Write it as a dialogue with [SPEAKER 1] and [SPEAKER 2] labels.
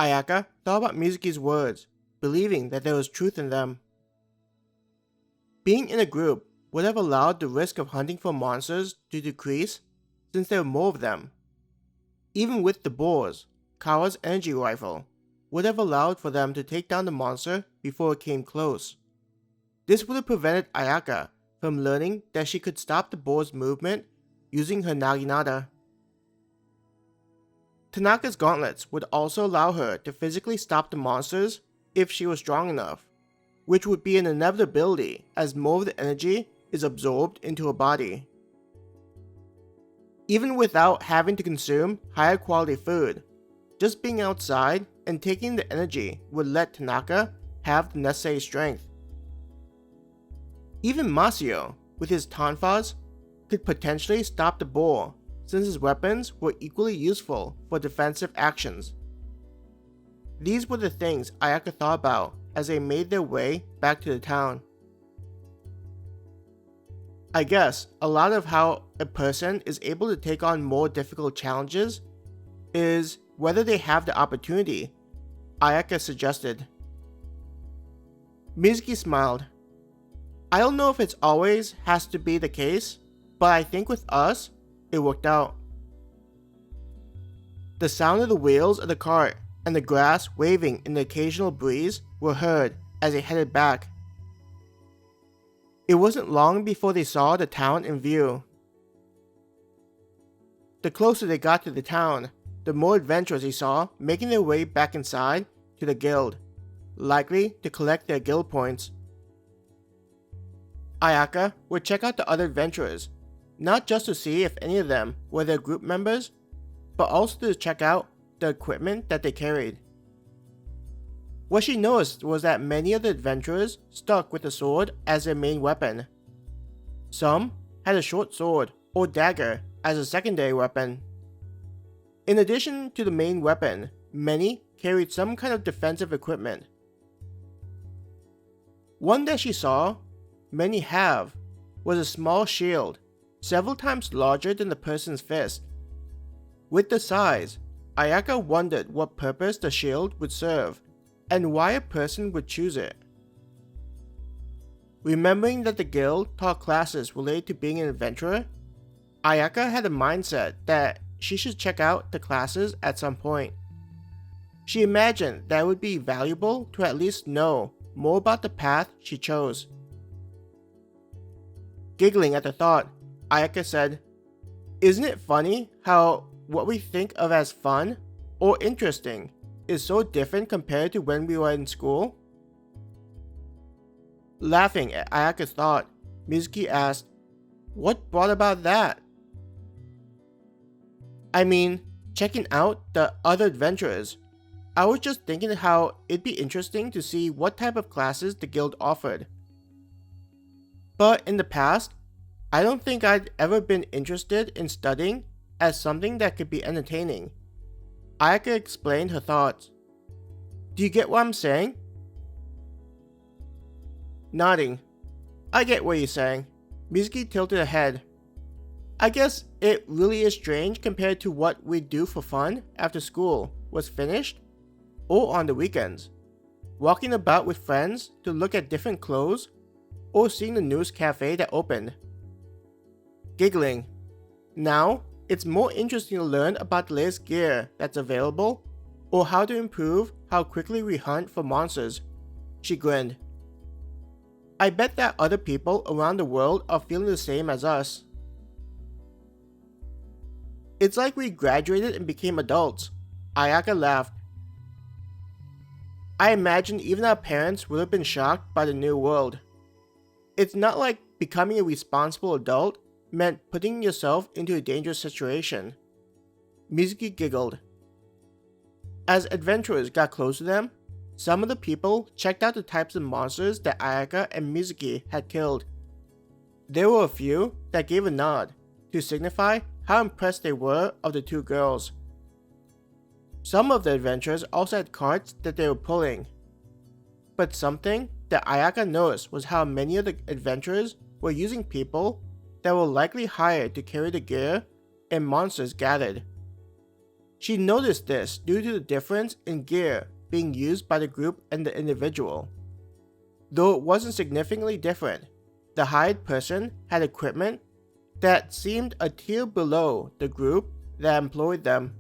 [SPEAKER 1] Ayaka thought about Mizuki's words, believing that there was truth in them. Being in a group would have allowed the risk of hunting for monsters to decrease since there were more of them. Even with the boars, Kawa's energy rifle would have allowed for them to take down the monster before it came close. This would have prevented Ayaka from learning that she could stop the boar's movement using her naginata. Tanaka's gauntlets would also allow her to physically stop the monsters if she was strong enough, which would be an inevitability as more of the energy is absorbed into her body. Even without having to consume higher quality food, just being outside and taking the energy would let Tanaka have the necessary strength. Even Masio, with his tonfas, could potentially stop the boar since his weapons were equally useful for defensive actions. These were the things Ayaka thought about as they made their way back to the town. I guess a lot of how a person is able to take on more difficult challenges is whether they have the opportunity, Ayaka suggested. Mizuki smiled. I don't know if it's always has to be the case, but I think with us, it worked out. The sound of the wheels of the cart and the grass waving in the occasional breeze were heard as they headed back. It wasn't long before they saw the town in view. The closer they got to the town, the more adventurers they saw making their way back inside to the guild, likely to collect their guild points. Ayaka would check out the other adventurers, not just to see if any of them were their group members, but also to check out the equipment that they carried. What she noticed was that many of the adventurers stuck with the sword as their main weapon. Some had a short sword or dagger as a secondary weapon. In addition to the main weapon, many carried some kind of defensive equipment. One that she saw many have was a small shield, several times larger than the person's fist. With the size, Ayaka wondered what purpose the shield would serve and why a person would choose it. Remembering that the guild taught classes related to being an adventurer, Ayaka had a mindset that she should check out the classes at some point. She imagined that it would be valuable to at least know more about the path she chose. Giggling at the thought, Ayaka said, "Isn't it funny how what we think of as fun or interesting is so different compared to when we were in school?" Laughing at Ayaka's thought, Mizuki asked, "What brought about that?" "I mean, checking out the other adventurers. I was just thinking how it'd be interesting to see what type of classes the guild offered. But in the past, I don't think I'd ever been interested in studying as something that could be entertaining." Ayaka explained her thoughts. "Do you get what I'm saying?" Nodding. "I get what you're saying." Mizuki tilted her head. "I guess it really is strange compared to what we'd do for fun after school was finished, or on the weekends. Walking about with friends to look at different clothes, or seeing the newest cafe that opened." Giggling. "Now, it's more interesting to learn about the latest gear that's available, or how to improve how quickly we hunt for monsters." She grinned. "I bet that other people around the world are feeling the same as us. It's like we graduated and became adults." Ayaka laughed. "I imagine even our parents would have been shocked by the new world. It's not like becoming a responsible adult meant putting yourself into a dangerous situation." Mizuki giggled. As adventurers got close to them, some of the people checked out the types of monsters that Ayaka and Mizuki had killed. There were a few that gave a nod to signify how impressed they were of the two girls. Some of the adventurers also had carts that they were pulling. But something that Ayaka noticed was how many of the adventurers were using people that were likely hired to carry the gear and monsters gathered. She noticed this due to the difference in gear being used by the group and the individual. Though it wasn't significantly different, the hired person had equipment that seemed a tier below the group that employed them.